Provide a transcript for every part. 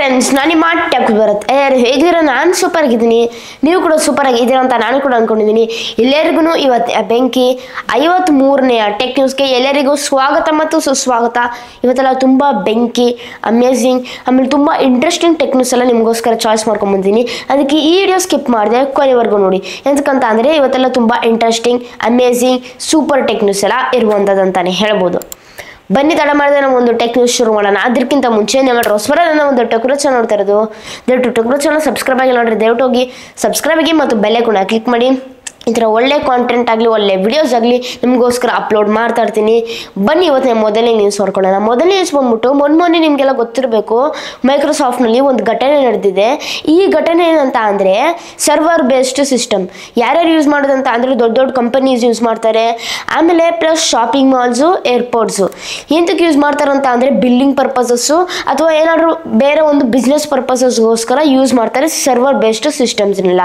Friends, ನಾನು ನಿಮ್ಮ tech ಬರುತ್ತೆ ಹೇಗಿದ್ದೀರಾ? ನಾನು ಸೂಪರ್ ಆಗಿದ್ದೀನಿ, ನೀವು ಕೂಡ ಸೂಪರ್ ಆಗಿದ್ದೀರಾ ಅಂತ ನಾನು ಕೂಡ ಅಂದ್ಕೊಂಡಿದ್ದೀನಿ. ಎಲ್ಲರಿಗೂ ಇವತ್ತು ಬೆಂಕಿ 53ನೇ ಟೆಕ್ ನ್ಯೂಸ್ಗೆ ಎಲ್ಲರಿಗೂ ಸ್ವಾಗತ ಮತ್ತು ಸುಸ್ವಾಗತ. ಇವತ್ತೆಲ್ಲ ತುಂಬ ಬೆಂಕಿ, ಅಮೇಝಿಂಗ್, ಆಮೇಲೆ ತುಂಬ ಇಂಟ್ರೆಸ್ಟಿಂಗ್ ಟೆಕ್ ನ್ಯೂಸ್ ಎಲ್ಲ ನಿಮಗೋಸ್ಕರ ಚಾಯ್ಸ್ ಮಾಡ್ಕೊಂಡ್ಬಂದಿದ್ದೀನಿ. ಅದಕ್ಕೆ ಈ ವಿಡಿಯೋ ಸ್ಕಿಪ್ ಮಾಡಿದೆ, ಕೊನೆವರೆಗೂ ನೋಡಿ. ಎಂತಕ್ಕಂತ ಅಂದರೆ ಇವತ್ತೆಲ್ಲ ತುಂಬ interesting, amazing, super tech news ಎಲ್ಲ ಇರುವಂಥದ್ದು ಅಂತಲೇ ಹೇಳ್ಬೋದು. ಬನ್ನಿ ತಡ ಮಾಡಿದ್ರೆ ನಾವು ಒಂದು ಟೆಕ್ ನ್ಯೂಸ್ ಶುರು ಮಾಡೋಣ. ಅದಕ್ಕಿಂತ ಮುಂಚೆ ನಿಮ್ಮ ಹೊಸಬರ ನನ್ನ ಒಂದು ಟೆಕ್ ಚಾನಲ್ ನೋಡ್ತಾ ಇರೋದು, ದಯವಿಟ್ಟು ಟೆಕ್ ಚಾನಲ್ ಸಬ್ಸ್ಕ್ರೈಬ್ ಆಗಿ ನೋಡ್ರಿ, ದಯವಿಟ್ಟು ಹೋಗಿ ಸಬ್ಸ್ಕ್ರೈಬ್ ಆಗಿ ಮತ್ತು ಬೆಲ್ ಐಕಾನ್ ಕ್ಲಿಕ್ ಮಾಡಿ. ಈ ಥರ ಒಳ್ಳೆ ಕಾಂಟೆಂಟ್ ಆಗಲಿ, ಒಳ್ಳೆ ವಿಡಿಯೋಸ್ ಆಗಲಿ ನಿಮಗೋಸ್ಕರ ಅಪ್ಲೋಡ್ ಮಾಡ್ತಾ ಇರ್ತೀನಿ. ಬನ್ನಿ ಇವತ್ತು ನಾನು ಮೊದಲನೇ ನ್ಯೂಸ್ ಹೊಡ್ಕೊಳ್ಳೋಣ. ಮೊದಲನೇ ನ್ಯೂಸ್ ಬಂದ್ಬಿಟ್ಟು ಮೊನ್ನೆ ನಿಮಗೆಲ್ಲ ಗೊತ್ತಿರಬೇಕು, ಮೈಕ್ರೋಸಾಫ್ಟ್ನಲ್ಲಿ ಒಂದು ಘಟನೆ ನಡೆದಿದೆ. ಈ ಘಟನೆ ಏನಂತ ಅಂದರೆ ಸರ್ವರ್ ಬೇಸ್ಡ್ ಸಿಸ್ಟಮ್ ಯಾರ್ಯಾರು ಯೂಸ್ ಮಾಡೋದಂತ ಅಂದರೆ ದೊಡ್ಡ ಕಂಪನೀಸ್ ಯೂಸ್ ಮಾಡ್ತಾರೆ. ಆಮೇಲೆ ಪ್ಲಸ್ ಶಾಪಿಂಗ್ ಮಾಲ್ಸು, ಏರ್ಪೋರ್ಟ್ಸು ಎಂತಕ್ಕೆ ಯೂಸ್ ಮಾಡ್ತಾರಂತ ಅಂದರೆ ಬಿಲ್ಲಿಂಗ್ ಪರ್ಪಸಸ್ಸು ಅಥವಾ ಏನಾದರೂ ಬೇರೆ ಒಂದು ಬಿಸ್ನೆಸ್ ಪರ್ಪಸಸ್ಗೋಸ್ಕರ ಯೂಸ್ ಮಾಡ್ತಾರೆ ಸರ್ವರ್ ಬೇಸ್ಡ್ ಸಿಸ್ಟಮ್ಸ್ನೆಲ್ಲ.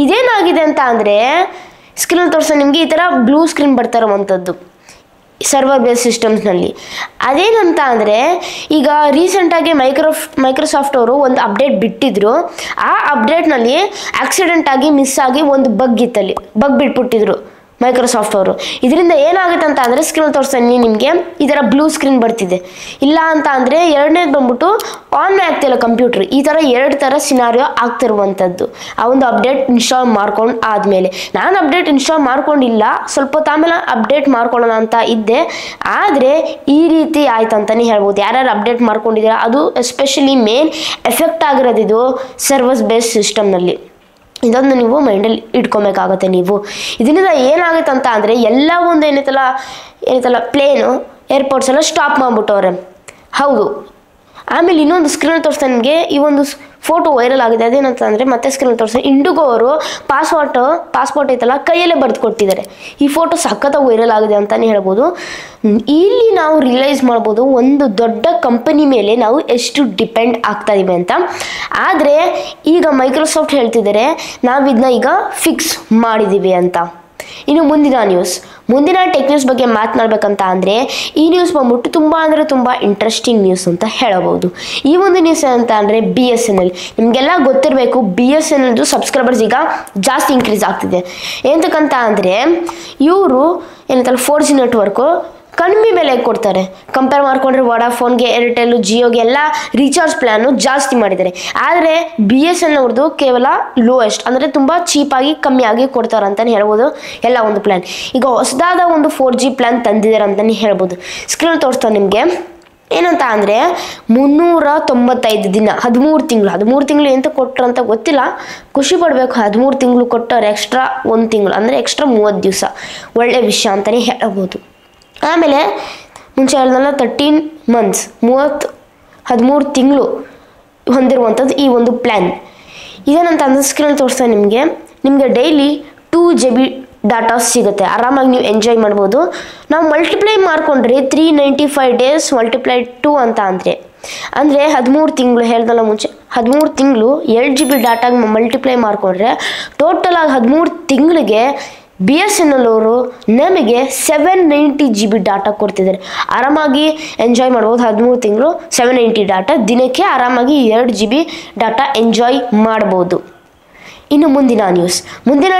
ಇದೇನಾಗಿದೆ ಅಂತ ಅಂದರೆ ಸ್ಕ್ರೀನ್ ತೋರಿಸೋ ನಿಮಗೆ ಈ ಥರ ಬ್ಲೂ ಸ್ಕ್ರೀನ್ ಬರ್ತಾ ಇರುವಂಥದ್ದು ಸರ್ವರ್ ಬೇಸ್ ಸಿಸ್ಟಮ್ಸ್ನಲ್ಲಿ. ಅದೇನಂತ ಅಂದರೆ ಈಗ ರೀಸೆಂಟಾಗಿ ಮೈಕ್ರೋಸಾಫ್ಟ್ ಅವರು ಒಂದು ಅಪ್ಡೇಟ್ ಬಿಟ್ಟಿದ್ರು. ಆ ಅಪ್ಡೇಟ್ನಲ್ಲಿ ಆಕ್ಸಿಡೆಂಟ್ ಆಗಿ ಮಿಸ್ ಆಗಿ ಒಂದು ಬಗ್ ಇತ್ತಲ್ಲಿ, ಬಗ್ ಬಿಟ್ಬಿಟ್ಟಿದ್ರು ಮೈಕ್ರೋಸಾಫ್ಟ್ ಅವರು. ಇದರಿಂದ ಏನಾಗುತ್ತೆ ಅಂತ ಅಂದರೆ ಸ್ಕ್ರೀನ್ ತೋರಿಸ್ತೀನಿ ನಿಮಗೆ ಈ ಥರ ಬ್ಲೂ ಸ್ಕ್ರೀನ್ ಬರ್ತಿದೆ. ಇಲ್ಲ ಅಂತ ಅಂದರೆ ಎರಡನೇದು ಬಂದ್ಬಿಟ್ಟು ಆನ್ ಆಗ್ತಿಲ್ಲ ಕಂಪ್ಯೂಟರ್. ಈ ಥರ ಎರಡು ಥರ ಸಿನಾರಿಯೋ ಆಗ್ತಿರುವಂಥದ್ದು ಆ ಒಂದು ಅಪ್ಡೇಟ್ ಇನ್ಸ್ಟಾಲ್ ಮಾಡ್ಕೊಂಡು ಆದಮೇಲೆ. ನಾನು ಅಪ್ಡೇಟ್ ಇನ್ಸ್ಟಾಲ್ ಮಾಡ್ಕೊಂಡಿಲ್ಲ, ಸ್ವಲ್ಪ ಹೊತ್ತು ಆಮೇಲೆ ಅಪ್ಡೇಟ್ ಮಾಡ್ಕೊಳ್ಳೋಣ ಅಂತ ಇದ್ದೆ. ಆದರೆ ಈ ರೀತಿ ಆಯ್ತು ಅಂತಲೇ ಹೇಳ್ಬೋದು. ಯಾರ್ಯಾರು ಅಪ್ಡೇಟ್ ಮಾಡ್ಕೊಂಡಿದ್ದೀರಾ ಅದು ಎಸ್ಪೆಷಲಿ ಮೇನ್ ಎಫೆಕ್ಟ್ ಆಗಿರೋದು ಇದು ಸರ್ವರ್ಸ್ ಬೇಸ್ ಸಿಸ್ಟಮ್ನಲ್ಲಿ. ಇದೊಂದು ನೀವು ಮೈಂಡಲ್ಲಿ ಇಟ್ಕೊಬೇಕಾಗತ್ತೆ ನೀವು. ಇದರಿಂದ ಏನಾಗುತ್ತೆ ಅಂತ ಅಂದರೆ ಎಲ್ಲ ಒಂದು ಏನೈತಲ್ಲ ಪ್ಲೇನು, ಏರ್ಪೋರ್ಟ್ಸ್ ಎಲ್ಲ ಸ್ಟಾಪ್ ಮಾಡಿಬಿಟ್ಟವ್ರೆ. ಹೌದು. ಆಮೇಲೆ ಇನ್ನೊಂದು ಸ್ಕ್ರೀನ್ ತೋರಿಸ್ತಾ ನಿಮಗೆ ಈ ಒಂದು ಫೋಟೋ ವೈರಲ್ ಆಗಿದೆ. ಅದೇನಂತ ಅಂದರೆ ಮತ್ತೆ ಸ್ಕ್ರೀನ್ ತೋರಿಸ್ತಾ ಇಂಡಿಗೋ ಅವರು ಪಾಸ್ಪೋರ್ಟ್ ಐತಲ್ಲ ಕೈಯಲ್ಲೇ ಬರೆದು ಕೊಟ್ಟಿದ್ದಾರೆ. ಈ ಫೋಟೋ ಸಖತ್ತಾಗಿ ವೈರಲ್ ಆಗಿದೆ ಅಂತಲೇ ಹೇಳ್ಬೋದು. ಇಲ್ಲಿ ನಾವು ರಿಯಲೈಸ್ ಮಾಡ್ಬೋದು ಒಂದು ದೊಡ್ಡ ಕಂಪನಿ ಮೇಲೆ ನಾವು ಎಷ್ಟು ಡಿಪೆಂಡ್ ಆಗ್ತಾ ಇದ್ದೀವಿ ಅಂತ. ಆದರೆ ಈಗ ಮೈಕ್ರೋಸಾಫ್ಟ್ ಹೇಳ್ತಿದ್ದಾರೆ ನಾವಿದನ್ನ ಈಗ ಫಿಕ್ಸ್ ಮಾಡಿದ್ದೀವಿ ಅಂತ. ಇನ್ನು ಮುಂದಿನ ಟೆಕ್ ನ್ಯೂಸ್ ಬಗ್ಗೆ ಮಾತನಾಡಬೇಕಂತ ಅಂದರೆ ಈ ನ್ಯೂಸ್ ಬಂದ್ಬಿಟ್ಟು ತುಂಬ ಇಂಟ್ರೆಸ್ಟಿಂಗ್ ನ್ಯೂಸ್ ಅಂತ ಹೇಳಬಹುದು. ಈ ಒಂದು ನ್ಯೂಸ್ ಅಂತ ಅಂದರೆ BSNL. ನಿಮಗೆಲ್ಲ ಗೊತ್ತಿರಬೇಕು, BSNL ಸಬ್ಸ್ಕ್ರೈಬರ್ಸ್ ಈಗ ಜಾಸ್ತಿ ಇನ್ಕ್ರೀಸ್ ಆಗ್ತಿದೆ. ಎಂತಕ್ಕಂತ ಅಂದರೆ ಇವರು 4G ನೆಟ್ವರ್ಕು ಕಡಿಮೆ ಬೆಲೆಗೆ ಕೊಡ್ತಾರೆ. ಕಂಪೇರ್ ಮಾಡಿಕೊಂಡ್ರೆ ವೋಡಾಫೋನ್ಗೆ, ಏರ್ಟೆಲ್ಲು, ಜಿಯೋಗೆ ಎಲ್ಲ ರೀಚಾರ್ಜ್ ಪ್ಲ್ಯಾನು ಜಾಸ್ತಿ ಮಾಡಿದ್ದಾರೆ. ಆದರೆ BSNL ಅವ್ರದ್ದು ಕೇವಲ ಲೋಯೆಸ್ಟ್ ಅಂದರೆ ತುಂಬ ಚೀಪಾಗಿ ಕಮ್ಮಿಯಾಗಿ ಕೊಡ್ತಾರೆ ಅಂತಲೇ ಹೇಳ್ಬೋದು ಎಲ್ಲ ಒಂದು ಪ್ಲ್ಯಾನ್. ಈಗ ಹೊಸದಾದ ಒಂದು 4G ಪ್ಲ್ಯಾನ್ ತಂದಿದ್ದಾರೆ ಅಂತಲೇ ಹೇಳ್ಬೋದು. ಸ್ಕ್ರೀನ್ ತೋರಿಸ್ತಾರೆ ನಿಮಗೆ ಏನಂತ ಅಂದರೆ 395 ದಿನ, 13 ತಿಂಗಳು ಎಂತ ಕೊಟ್ಟರು ಅಂತ ಗೊತ್ತಿಲ್ಲ, ಖುಷಿ ಪಡಬೇಕು. 13 ತಿಂಗಳು ಕೊಟ್ಟವ್ರು, ಎಕ್ಸ್ಟ್ರಾ 1 ತಿಂಗಳು ಅಂದರೆ ಎಕ್ಸ್ಟ್ರಾ 30 ದಿವಸ. ಒಳ್ಳೆಯ ವಿಷಯ ಅಂತಲೇ ಹೇಳ್ಬೋದು. ಆಮೇಲೆ ಮುಂಚೆ ಹೇಳಿದ್ನಲ್ಲ 13 ಮಂತ್ಸ್ 13 ತಿಂಗಳು ಹೊಂದಿರುವಂಥದ್ದು ಈ ಒಂದು ಪ್ಲ್ಯಾನ್. ಇದೇನಂತ ಅಂದರೆ ಸ್ಕ್ರೀನ್ ತೋರಿಸ್ತಾ ನಿಮಗೆ ಡೈಲಿ 2 GB ಡಾಟಾ ಸಿಗುತ್ತೆ. ಆರಾಮಾಗಿ ನೀವು ಎಂಜಾಯ್ ಮಾಡ್ಬೋದು. ನಾವು ಮಲ್ಟಿಪ್ಲೈ ಮಾಡಿಕೊಂಡ್ರೆ 395 ಡೇಸ್ ಮಲ್ಟಿಪ್ಲೈ 2 ಅಂತ ಅಂದರೆ 13 ತಿಂಗಳು ಹೇಳ್ದಲ್ಲ ಮುಂಚೆ, 13 ತಿಂಗಳು 2 GB ಡಾಟಾಗಿ ಮಲ್ಟಿಪ್ಲೈ ಮಾಡಿಕೊಂಡ್ರೆ ಟೋಟಲ್ ಆಗಿ 13 ತಿಂಗಳಿಗೆ BSNL ಅವರು ನಮಗೆ 790 GB ಡಾಟಾ ಕೊಡ್ತಿದ್ದಾರೆ. ಆರಾಮಾಗಿ ಎಂಜಾಯ್ ಮಾಡ್ಬೋದು. 13 ತಿಂಗಳು 790 ಡಾಟಾ ದಿನಕ್ಕೆ ಆರಾಮಾಗಿ 2 GB ಡಾಟಾ ಎಂಜಾಯ್ ಮಾಡ್ಬೋದು. ಇನ್ನು ಮುಂದಿನ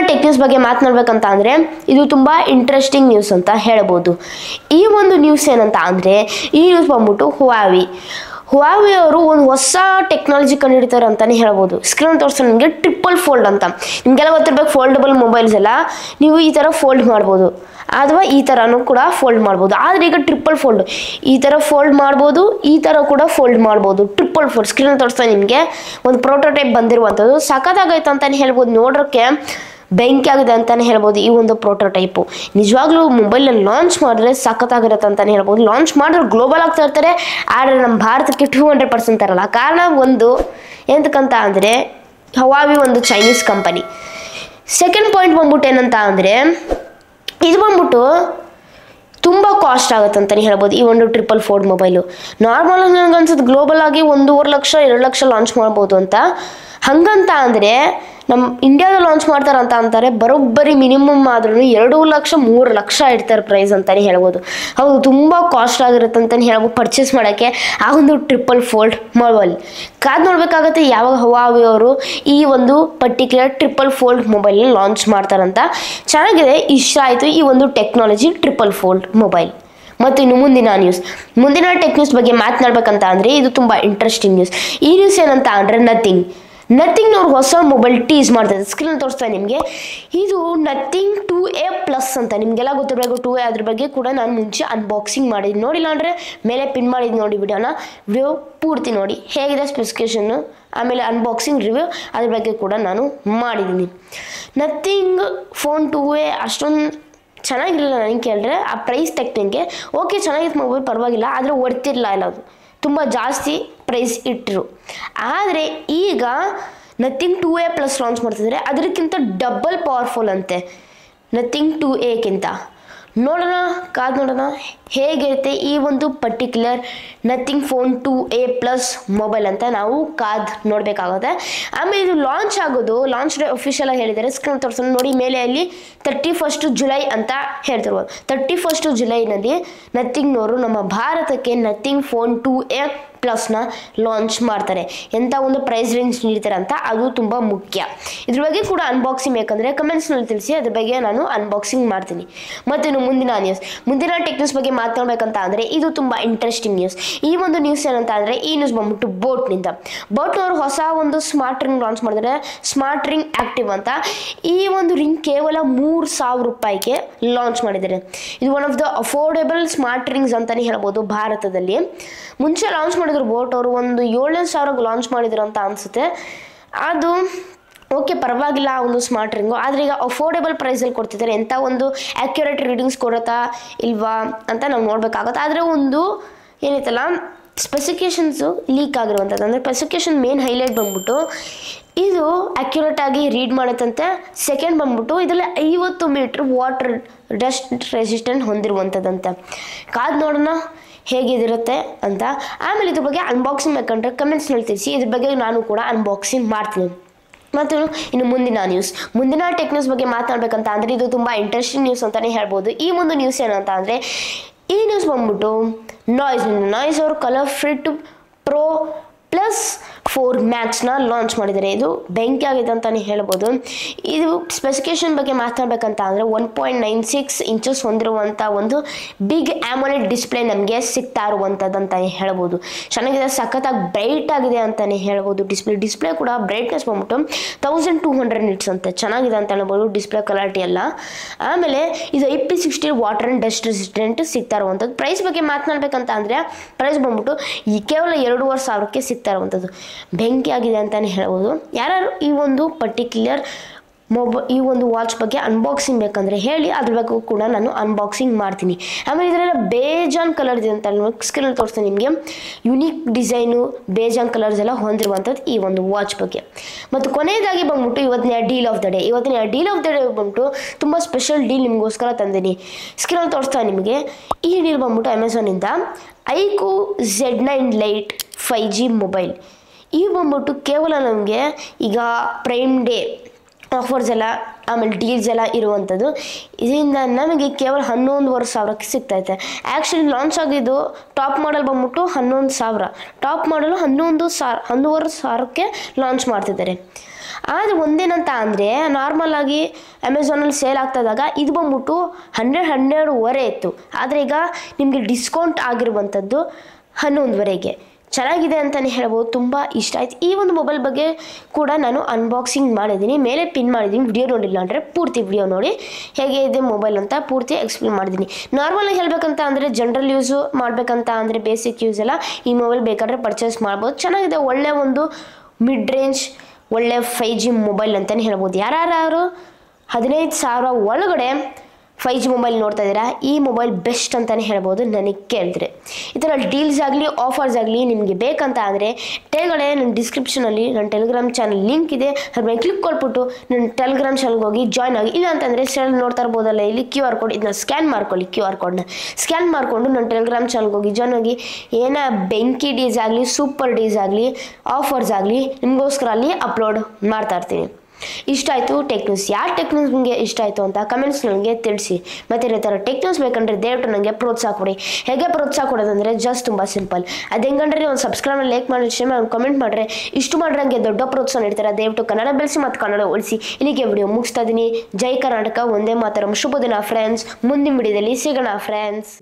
ಟೆಕ್ ನ್ಯೂಸ್ ಬಗ್ಗೆ ಮಾತನಾಡಬೇಕಂತ ಅಂದರೆ ಇದು ತುಂಬ ಇಂಟ್ರೆಸ್ಟಿಂಗ್ ನ್ಯೂಸ್ ಅಂತ ಹೇಳ್ಬೋದು. ಈ ಒಂದು ನ್ಯೂಸ್ ಏನಂತ ಅಂದರೆ ಈ ನ್ಯೂಸ್ ಬಂದ್ಬಿಟ್ಟು ಹುವಾವಿ ಅವರು ಒಂದು ಹೊಸ ಟೆಕ್ನಾಲಜಿ ಕಂಡುಹಿಡಿತಾರೆ ಅಂತಲೇ ಹೇಳ್ಬೋದು. ಸ್ಕ್ರೀನ್ ತೋರಿಸ್ತಾರೆ ನಿಮಗೆ ಟ್ರಿಪಲ್ ಫೋಲ್ಡ್ ಅಂತ. ನಿಮಗೆಲ್ಲ ಗೊತ್ತಿರಬೇಕು, ಫೋಲ್ಡಬಲ್ ಮೊಬೈಲ್ಸ್ ಎಲ್ಲ ನೀವು ಈ ಥರ ಫೋಲ್ಡ್ ಮಾಡ್ಬೋದು ಅಥವಾ ಈ ಥರನೂ ಕೂಡ ಫೋಲ್ಡ್ ಮಾಡ್ಬೋದು. ಆದರೆ ಈಗ ಟ್ರಿಪಲ್ ಫೋಲ್ಡ್, ಈ ಥರ ಫೋಲ್ಡ್ ಮಾಡ್ಬೋದು, ಈ ಥರ ಕೂಡ ಫೋಲ್ಡ್ ಮಾಡ್ಬೋದು. ಟ್ರಿಪಲ್ ಫೋಲ್ಡ್ ಸ್ಕ್ರೀನ್ ತೋರಿಸ್ತಾ ನಿಮಗೆ ಒಂದು ಪ್ರೋಟೋಟೈಪ್ ಬಂದಿರುವಂಥದ್ದು. ಸಖತ್ತಾಗೈತೆ ಅಂತಲೇ ಹೇಳ್ಬೋದು. ನೋಡೋಕ್ಕೆ ಬೆಂಕಿ ಆಗಿದೆ ಅಂತಲೇ ಹೇಳ್ಬೋದು ಈ ಒಂದು ಪ್ರೋಟೋಟೈಪು. ನಿಜವಾಗ್ಲೂ ಮೊಬೈಲಲ್ಲಿ ಲಾಂಚ್ ಮಾಡಿದ್ರೆ ಸಖತ್ತಾಗಿರುತ್ತೆ ಅಂತಲೇ ಹೇಳ್ಬೋದು. ಲಾಂಚ್ ಮಾಡಿದ್ರೆ ಗ್ಲೋಬಲ್ ಆಗ್ತಾ ಇರ್ತಾರೆ, ಆದರೆ ನಮ್ಮ ಭಾರತಕ್ಕೆ 200% ತರಲ್ಲ. ಕಾರಣ ಒಂದು ಎಂತಕ್ಕಂತ ಅಂದರೆ ಹುವಾವಿ ಒಂದು ಚೈನೀಸ್ ಕಂಪನಿ. ಸೆಕೆಂಡ್ ಪಾಯಿಂಟ್ ಬಂದ್ಬಿಟ್ಟು ಏನಂತ ಅಂದರೆ ಇದು ಬಂದ್ಬಿಟ್ಟು ತುಂಬ ಕಾಸ್ಟ್ ಆಗುತ್ತೆ ಅಂತಲೇ ಹೇಳ್ಬೋದು ಈ ಒಂದು ಟ್ರಿಪಲ್ ಫೋಲ್ಡ್ ಮೊಬೈಲು. ನಾರ್ಮಲ್ ಆಗಿ ನನಗೆ ಅನ್ಸುತ್ತೆ ಗ್ಲೋಬಲ್ ಆಗಿ 1.5 ಲಕ್ಷ 2 ಲಕ್ಷ ಲಾಂಚ್ ಮಾಡ್ಬೋದು ಅಂತ. ಹಂಗಂತ ಅಂದರೆ ನಮ್ಮ ಇಂಡಿಯಾದಲ್ಲಿ ಲಾಂಚ್ ಮಾಡ್ತಾರಂತ ಅಂತಾರೆ, ಬರೋಬ್ಬರಿ ಮಿನಿಮಮ್ ಆದ್ರೂ 2 ಲಕ್ಷ 3 ಲಕ್ಷ ಇಡ್ತಾರೆ ಪ್ರೈಸ್ ಅಂತಲೇ ಹೇಳ್ಬೋದು. ಹೌದು, ತುಂಬ ಕಾಸ್ಟ್ ಆಗಿರುತ್ತೆ ಅಂತಲೇ ಹೇಳ್ಬೋದು ಪರ್ಚೇಸ್ ಮಾಡೋಕ್ಕೆ ಆ ಒಂದು ಟ್ರಿಪಲ್ ಫೋಲ್ಡ್ ಮೊಬೈಲ್. ಕಾದು ನೋಡಬೇಕಾಗತ್ತೆ ಯಾವಾಗ ಹುವಾವೆ ಅವರು ಈ ಒಂದು ಪರ್ಟಿಕ್ಯುಲರ್ ಟ್ರಿಪಲ್ ಫೋಲ್ಡ್ ಮೊಬೈಲ್ನ ಲಾಂಚ್ ಮಾಡ್ತಾರಂತ. ಚೆನ್ನಾಗಿದೆ, ಇಷ್ಟ ಆಯಿತು ಈ ಒಂದು ಟೆಕ್ನಾಲಜಿ ಟ್ರಿಪಲ್ ಫೋಲ್ಡ್ ಮೊಬೈಲ್. ಮತ್ತು ಇನ್ನು ಮುಂದಿನ ಟೆಕ್ ನ್ಯೂಸ್ ಬಗ್ಗೆ ಮಾತನಾಡ್ಬೇಕಂತ ಅಂದರೆ ಇದು ತುಂಬ ಇಂಟ್ರೆಸ್ಟಿಂಗ್ ನ್ಯೂಸ್. ಈ ನ್ಯೂಸ್ ಏನಂತ ಅಂದರೆ ನಥಿಂಗ್ನವ್ರು ಹೊಸ ಮೊಬೈಲ್ ಟೀಸ್ ಮಾಡ್ತಾರೆ. ಸ್ಕ್ರೀನ್ ತೋರಿಸ್ತಾ ನಿಮಗೆ, ಇದು ನಥಿಂಗ್ 2A+ ಅಂತ. ನಿಮಗೆಲ್ಲ ಗೊತ್ತಿರಬೇಕು 2A, ಅದ್ರ ಬಗ್ಗೆ ಕೂಡ ನಾನು ಮುಂಚೆ ಅನ್ಬಾಕ್ಸಿಂಗ್ ಮಾಡಿದ್ದೀನಿ. ನೋಡಿಲ್ಲ ಅಂದರೆ ಮೇಲೆ ಪಿನ್ ಮಾಡಿದ್ದು ನೋಡಿ ವಿಡಿಯೋ ಪೂರ್ತಿ ನೋಡಿ ಹೇಗಿದೆ ಸ್ಪೆಸಿಫಿಕೇಷನ್ನು, ಆಮೇಲೆ ಅನ್ಬಾಕ್ಸಿಂಗ್ ರಿವ್ಯೂ ಅದ್ರ ಬಗ್ಗೆ ಕೂಡ ನಾನು ಮಾಡಿದ್ದೀನಿ. ನಥಿಂಗ್ ಫೋನ್ 2A ಅಷ್ಟೊಂದು ಚೆನ್ನಾಗಿರಲಿಲ್ಲ ನನಗೆ ಕೇಳಿದ್ರೆ. ಆ ಪ್ರೈಸ್ ತೆಗ್ದಂಗೆ ಓಕೆ ಚೆನ್ನಾಗಿತ್ತು ಮೊಬೈಲ್, ಪರವಾಗಿಲ್ಲ, ಆದರೆ ಒಡ್ತಿರಲಿಲ್ಲ ಇಲ್ಲ, ಅದು ತುಂಬ ಜಾಸ್ತಿ ಪ್ರೈಸ್ ಇಟ್ಟರು. ಆದರೆ ಈಗ ನಥಿಂಗ್ 2A+ ಲಾಂಚ್ ಮಾಡ್ತಿದ್ದಾರೆ, ಅದಕ್ಕಿಂತ ಡಬಲ್ ಪವರ್ಫುಲ್ ಅಂತೆ ನಥಿಂಗ್ 2Aಕ್ಕಿಂತ. ಕಾದು ನೋಡೋಣ ಹೇಗಿರುತ್ತೆ ಈ ಒಂದು particular nothing phone 2A+ mobile ಅಂತ ನಾವು ಕಾದು ನೋಡಬೇಕಾಗುತ್ತೆ. ಆಮೇಲೆ ಇದು ಲಾಂಚ್ ಡೇ ಅಫಿಷಿಯಲ್ ಆಗಿ ಹೇಳಿದ್ದಾರೆ. ಸ್ಕ್ರೀನ್ ತೋರಿಸೋಣ ನೋಡಿ, ಮೇಲೆ ಅಲ್ಲಿ 31 ಜುಲೈ ಅಂತ ಹೇಳ್ತಿರ್ಬೋದು. 31 ಜುಲೈನಲ್ಲಿ ನಥಿಂಗ್ನವರು ನಮ್ಮ ಭಾರತಕ್ಕೆ ನಥಿಂಗ್ ಫೋನ್ 2A+ನ ಲಾಂಚ್ ಮಾಡ್ತಾರೆ. ಎಂಥ ಒಂದು ಪ್ರೈಸ್ ರೇಂಜ್ ನೀಡ್ತಾರೆ ಅಂತ ಅದು ತುಂಬ ಮುಖ್ಯ. ಇದ್ರ ಬಗ್ಗೆ ಕೂಡ ಅನ್ಬಾಕ್ಸಿಂಗ್ ಬೇಕಂದರೆ ಕಮೆಂಟ್ಸ್ನಲ್ಲಿ ತಿಳಿಸಿ, ಅದ್ರ ಬಗ್ಗೆ ನಾನು ಅನ್ಬಾಕ್ಸಿಂಗ್ ಮಾಡ್ತೀನಿ. ಮತ್ತು ಮುಂದಿನ ಟೆಕ್ ನ್ಯೂಸ್ ಬಗ್ಗೆ ಮಾತನಾಡಬೇಕಂತ ಅಂದರೆ ಇದು ತುಂಬ ಇಂಟ್ರೆಸ್ಟಿಂಗ್ ನ್ಯೂಸ್. ಈ ಒಂದು ನ್ಯೂಸ್ ಏನಂತ ಅಂದರೆ ಈ ನ್ಯೂಸ್ ಬಂದ್ಬಿಟ್ಟು ಬೋಟ್ನವರು ಹೊಸ ಒಂದು ಸ್ಮಾರ್ಟ್ ರಿಂಗ್ ಲಾಂಚ್ ಮಾಡಿದ್ದಾರೆ, ಸ್ಮಾರ್ಟ್ ರಿಂಗ್ ಆಕ್ಟಿವ್ ಅಂತ. ಈ ಒಂದು ರಿಂಗ್ ಕೇವಲ 3,000 ರೂಪಾಯಿಗೆ ಲಾಂಚ್ ಮಾಡಿದ್ದಾರೆ. ಇದು one of the affordable smart rings ಅಂತಲೇ ಹೇಳ್ಬೋದು ಭಾರತದಲ್ಲಿ. ಮುಂಚೆ ಲಾಂಚ್ ಮಾಡಿದ್ರು ಬೋಟ್ ಅವರು ಒಂದು 7,000 ಲಾಂಚ್ ಮಾಡಿದ್ರು ಅಂತ ಅನಿಸುತ್ತೆ. ಅದು ಓಕೆ, ಪರವಾಗಿಲ್ಲ ಒಂದು ಸ್ಮಾರ್ಟ್ ರಿಂಗು, ಆದರೆ ಈಗ ಅಫೋರ್ಡೆಬಲ್ ಪ್ರೈಸಲ್ಲಿ ಕೊಡ್ತಿದ್ದಾರೆ. ಎಂಥ ಒಂದು ಆ್ಯಕ್ಯುರೇಟ್ ರೀಡಿಂಗ್ಸ್ ಕೊಡುತ್ತಾ ಇಲ್ವಾ ಅಂತ ನಾವು ನೋಡಬೇಕಾಗುತ್ತೆ. ಆದರೆ ಒಂದು ಏನಿತ್ತಲ್ಲ ಸ್ಪೆಸಿಫಿಕೇಷನ್ಸು ಲೀಕ್ ಆಗಿರುವಂಥದ್ದು, ಅಂದರೆ ಸ್ಪೆಸಿಫಿಕೇಷನ್ ಮೇನ್ ಹೈಲೈಟ್ ಬಂದ್ಬಿಟ್ಟು ಇದು ಆ್ಯಕ್ಯುರೇಟಾಗಿ ರೀಡ್ ಮಾಡುತ್ತಂತೆ. ಸೆಕೆಂಡ್ ಬಂದ್ಬಿಟ್ಟು ಇದರಲ್ಲಿ 50 ಮೀಟ್ರ್ ವಾಟರ್ ಡಸ್ಟ್ ರೆಸಿಸ್ಟೆಂಟ್ ಹೊಂದಿರುವಂಥದ್ದಂತೆ. ಕಾದು ನೋಡೋಣ ಹೇಗಿದಿರುತ್ತೆ ಅಂತ. ಆಮೇಲೆ ಇದ್ರ ಬಗ್ಗೆ ಅನ್ಬಾಕ್ಸಿಂಗ್ ಬೇಕಂದ್ರೆ ಕಮೆಂಟ್ಸ್ನಲ್ಲಿ ತಿಳಿಸಿ, ಇದ್ರ ಬಗ್ಗೆ ನಾನು ಕೂಡ ಅನ್ಬಾಕ್ಸಿಂಗ್ ಮಾಡ್ತೀನಿ. ಮತ್ತು ಇನ್ನು ಮುಂದಿನ ಟೆಕ್ ನ್ಯೂಸ್ ಬಗ್ಗೆ ಮಾತನಾಡಬೇಕಂತ ಅಂದರೆ ಇದು ತುಂಬ ಇಂಟ್ರೆಸ್ಟಿಂಗ್ ನ್ಯೂಸ್ ಅಂತಲೇ ಹೇಳ್ಬೋದು. ಈ ಒಂದು ನ್ಯೂಸ್ ಏನಂತ ಅಂದರೆ ಈ ನ್ಯೂಸ್ ಬಂದ್ಬಿಟ್ಟು ನಾಯ್ಸ್ ಅವರು ಕಲರ್ ಫಿಟ್ Pro Plus 4 Maxನ ಲಾಂಚ್ ಮಾಡಿದ್ದಾರೆ. ಇದು ಬೆಂಕಿ ಆಗಿದೆ ಅಂತಲೇ ಹೇಳ್ಬೋದು. ಇದು ಸ್ಪೆಸಿಫಿಕೇಷನ್ ಬಗ್ಗೆ ಮಾತನಾಡಬೇಕಂತ ಅಂದರೆ 1.96 ಇಂಚಸ್ ಹೊಂದಿರುವಂಥ ಒಂದು ಬಿಗ್ ಆಮೋಲೆಡ್ ಡಿಸ್ಪ್ಲೇ ನಮಗೆ ಸಿಗ್ತಾ ಇರುವಂಥದ್ದು ಅಂತ ಹೇಳ್ಬೋದು. ಚೆನ್ನಾಗಿದೆ, ಸಖತ್ತಾಗಿ ಬ್ರೈಟ್ ಆಗಿದೆ ಅಂತಲೇ ಹೇಳ್ಬೋದು. ಡಿಸ್ಪ್ಲೇ ಕೂಡ ಬ್ರೈಟ್ನೆಸ್ ಬಂದ್ಬಿಟ್ಟು 1200 ನಿಟ್ಸ್ ಅಂತೆ. ಚೆನ್ನಾಗಿದೆ ಅಂತ ಹೇಳ್ಬೋದು ಡಿಸ್ಪ್ಲೇ ಕ್ವಾಲಿಟಿ ಎಲ್ಲ. ಆಮೇಲೆ ಇದು IP60 water and dust resistant ಸಿಗ್ತಾ ಇರುವಂಥದ್ದು. ಪ್ರೈಸ್ ಬಗ್ಗೆ ಮಾತನಾಡಬೇಕಂತ ಅಂದರೆ ಪ್ರೈಸ್ ಬಂದ್ಬಿಟ್ಟು ಈ ಕೇವಲ 2,500ಕ್ಕೆ ಸಿಗ್ತಾ ಇರುವಂಥದ್ದು. ಬೆಂಕಿ ಆಗಿದೆ ಅಂತಲೇ ಹೇಳ್ಬೋದು. ಯಾರು ಈ ಒಂದು ಪರ್ಟಿಕ್ಯುಲರ್ ಈ ಒಂದು ವಾಚ್ ಬಗ್ಗೆ ಅನ್ಬಾಕ್ಸಿಂಗ್ ಬೇಕಂದರೆ ಹೇಳಿ, ಅದ್ರ ಬಗ್ಗೆ ಕೂಡ ನಾನು ಅನ್ಬಾಕ್ಸಿಂಗ್ ಮಾಡ್ತೀನಿ. ಆಮೇಲೆ ಇದರೆಲ್ಲ ಬೇಜಾನ್ ಕಲರ್ ಇದೆ ಅಂತ ಸ್ಕ್ರೀನಲ್ಲಿ ತೋರಿಸ್ತೀನಿ ನಿಮಗೆ. ಯುನೀಕ್ ಡಿಸೈನು, ಬೇಜಾನ್ ಕಲರ್ಸ್ ಎಲ್ಲ ಹೊಂದಿರುವಂಥದ್ದು ಈ ಒಂದು ವಾಚ್ ಬಗ್ಗೆ. ಮತ್ತು ಕೊನೆಯದಾಗಿ ಬಂದ್ಬಿಟ್ಟು ಇವತ್ತಿನ ಡೀಲ್ ಆಫ್ ದ ಡೇ ಬಂದ್ಬಿಟ್ಟು ತುಂಬ ಸ್ಪೆಷಲ್ ಡೀಲ್ ನಿಮಗೋಸ್ಕರ ತಂದೀನಿ. ಸ್ಕ್ರೀನಲ್ಲಿ ತೋರಿಸ್ತಾ ನಿಮಗೆ. ಈ ಡೀಲ್ ಬಂದ್ಬಿಟ್ಟು ಅಮೆಝಾನಿಂದ iQOO Z9 Lite 5G mobile. ಈ ಬಂದ್ಬಿಟ್ಟು ಕೇವಲ ನಮಗೆ ಈಗ ಪ್ರೈಮ್ ಡೇ ಆಫರ್ಸ್ ಎಲ್ಲ ಆಮೇಲೆ ಡೀಲ್ಸ್ ಎಲ್ಲ ಇರುವಂಥದ್ದು. ಇದರಿಂದ ನಮಗೆ ಕೇವಲ 11,500ಕ್ಕೆ ಸಿಗ್ತೈತೆ. ಆ್ಯಕ್ಚುಲಿ ಲಾಂಚ್ ಆಗಿದ್ದು ಟಾಪ್ ಮಾಡಲ್ ಬಂದ್ಬಿಟ್ಟು 11,000, ಟಾಪ್ ಮಾಡಲು 11,500ಕ್ಕೆ ಲಾಂಚ್ ಮಾಡ್ತಿದ್ದಾರೆ. ಆದರೆ ಒಂದೇನಂತ ಅಂದರೆ ನಾರ್ಮಲಾಗಿ ಅಮೆಝಾನಲ್ಲಿ ಸೇಲ್ ಆಗ್ತಾಯಿದ್ದಾಗ ಇದು ಬಂದ್ಬಿಟ್ಟು 12,500 ಇತ್ತು. ಆದರೆ ಈಗ ನಿಮಗೆ ಡಿಸ್ಕೌಂಟ್ ಆಗಿರುವಂಥದ್ದು 11,500ಗೆ. ಚೆನ್ನಾಗಿದೆ ಅಂತಲೇ ಹೇಳ್ಬೋದು. ತುಂಬ ಇಷ್ಟ ಆಯ್ತು. ಈ ಒಂದು ಮೊಬೈಲ್ ಬಗ್ಗೆ ಕೂಡ ನಾನು ಅನ್ಬಾಕ್ಸಿಂಗ್ ಮಾಡಿದ್ದೀನಿ, ಮೇಲೆ ಪಿನ್ ಮಾಡಿದ್ದೀನಿ. ವಿಡಿಯೋ ನೋಡಿಲ್ಲ ಅಂದರೆ ಪೂರ್ತಿ ವಿಡಿಯೋ ನೋಡಿ ಹೇಗೆ ಇದೆ ಮೊಬೈಲ್ ಅಂತ ಪೂರ್ತಿ ಎಕ್ಸ್ಪ್ಲೇನ್ ಮಾಡಿದ್ದೀನಿ. ನಾರ್ಮಲಾಗಿ ಹೇಳಬೇಕಂತ ಅಂದರೆ ಜನರಲ್ ಯೂಸು ಮಾಡಬೇಕಂತ ಅಂದರೆ ಬೇಸಿಕ್ ಯೂಸ್ ಎಲ್ಲ ಈ ಮೊಬೈಲ್ ಬೇಕಾದರೆ ಪರ್ಚೇಸ್ ಮಾಡ್ಬೋದು. ಚೆನ್ನಾಗಿದೆ, ಒಳ್ಳೆ ಒಂದು ಮಿಡ್ ರೇಂಜ್ ಒಳ್ಳೆ 5G ಮೊಬೈಲ್ ಅಂತಲೇ ಹೇಳ್ಬೋದು. ಯಾರು 15,000 ಒಳಗಡೆ 5G ಮೊಬೈಲ್ ನೋಡ್ತಾ ಇದ್ದೀರಾ, ಈ ಮೊಬೈಲ್ ಬೆಸ್ಟ್ ಅಂತಲೇ ಹೇಳ್ಬೋದು ನನಗೆ ಕೇಳಿದ್ರೆ. ಈ ಥರ ಡೀಲ್ಸ್ ಆಗಲಿ ಆಫರ್ಸ್ ಆಗಲಿ ನಿಮಗೆ ಬೇಕಂತ ಅಂದರೆ ಕೆಳಗಡೆ ನನ್ನ ಡಿಸ್ಕ್ರಿಪ್ಷನಲ್ಲಿ ನನ್ನ ಟೆಲಿಗ್ರಾಮ್ ಚಾನಲ್ ಲಿಂಕ್ ಇದೆ, ಅದ್ರ ಮೇಲೆ ಕ್ಲಿಕ್ ಕೊಟ್ಬಿಟ್ಟು ನನ್ನ ಟೆಲಿಗ್ರಾಮ್ ಚಾನಲ್ಗೆ ಹೋಗಿ ಜಾಯ್ನ್ ಆಗಿ. ಇಲ್ಲ ಅಂತಂದರೆ ಸೆಲ್ ನೋಡ್ತಾ ಇರ್ಬೋದಲ್ಲ ಇಲ್ಲಿ QR ಕೋಡ್, ಇದನ್ನ ಸ್ಕ್ಯಾನ್ ಮಾಡ್ಕೊಳ್ಳಿ. QR ಕೋಡ್ನ ಸ್ಕ್ಯಾನ್ ಮಾಡಿಕೊಂಡು ನನ್ನ ಟೆಲಿಗ್ರಾಮ್ ಚಾನಲ್ಗೆ ಹೋಗಿ ಜಾಯ್ನ್ ಆಗಿ. ಏನೋ ಬೆಂಕಿ ಡೀಸ್ ಆಗಲಿ ಸೂಪರ್ ಡೀಸ್ ಆಗಲಿ ಆಫರ್ಸ್ ಆಗಲಿ ನಿಮಗೋಸ್ಕರ ಅಲ್ಲಿ ಅಪ್ಲೋಡ್ ಮಾಡ್ತಾ ಇರ್ತೀನಿ. ಇಷ್ಟ ಆಯಿತು ಟೆಕ್ ನ್ಯೂಸ್. ಯಾವ ಟೆಕ್ ನ್ಯೂಸ್ ನಿಮಗೆ ಇಷ್ಟ ಆಯಿತು ಅಂತ ಕಮೆಂಟ್ಸ್ ನನಗೆ ತಿಳಿಸಿ. ಮತ್ತು ಇದೇ ಥರ ಟೆಕ್ ನ್ಯೂಸ್ ಬೇಕಂದ್ರೆ ದಯವಿಟ್ಟು ನನಗೆ ಪ್ರೋತ್ಸಾಹ ಕೊಡಿ. ಹೇಗೆ ಪ್ರೋತ್ಸಾಹ ಕೊಡೋದಂದರೆ ಜಸ್ಟ್ ತುಂಬ ಸಿಂಪಲ್. ಅದು ಹೆಂಗಂದ್ರೆ ಒಂದು ಸಬ್ಸ್ಕ್ರೈಬ್ ಲೈಕ್ ಮಾಡಿ ಶೇರ್ ಮಾಡಿ ಕಮೆಂಟ್ ಮಾಡಿದ್ರೆ ಇಷ್ಟು ಮಾಡ್ರೆ ನನಗೆ ದೊಡ್ಡ ಪ್ರೋತ್ಸಾಹ ನೀಡ್ತಾರೆ. ದಯವಿಟ್ಟು ಕನ್ನಡ ಬೆಳೆಸಿ ಮತ್ತು ಕನ್ನಡ ಉಳಿಸಿ. ಇಲ್ಲಿಗೆ ವಿಡಿಯೋ ಮುಗಿಸ್ತಾ ಇದ್ದೀನಿ. ಜೈ ಕರ್ನಾಟಕ, ಒಂದೇ ಮಾತರಂ. ಶುಭ ದಿನ ಫ್ರೆಂಡ್ಸ್. ಮುಂದಿನ ವಿಡಿಯೋದಲ್ಲಿ ಸಿಗೋಣ ಫ್ರೆಂಡ್ಸ್.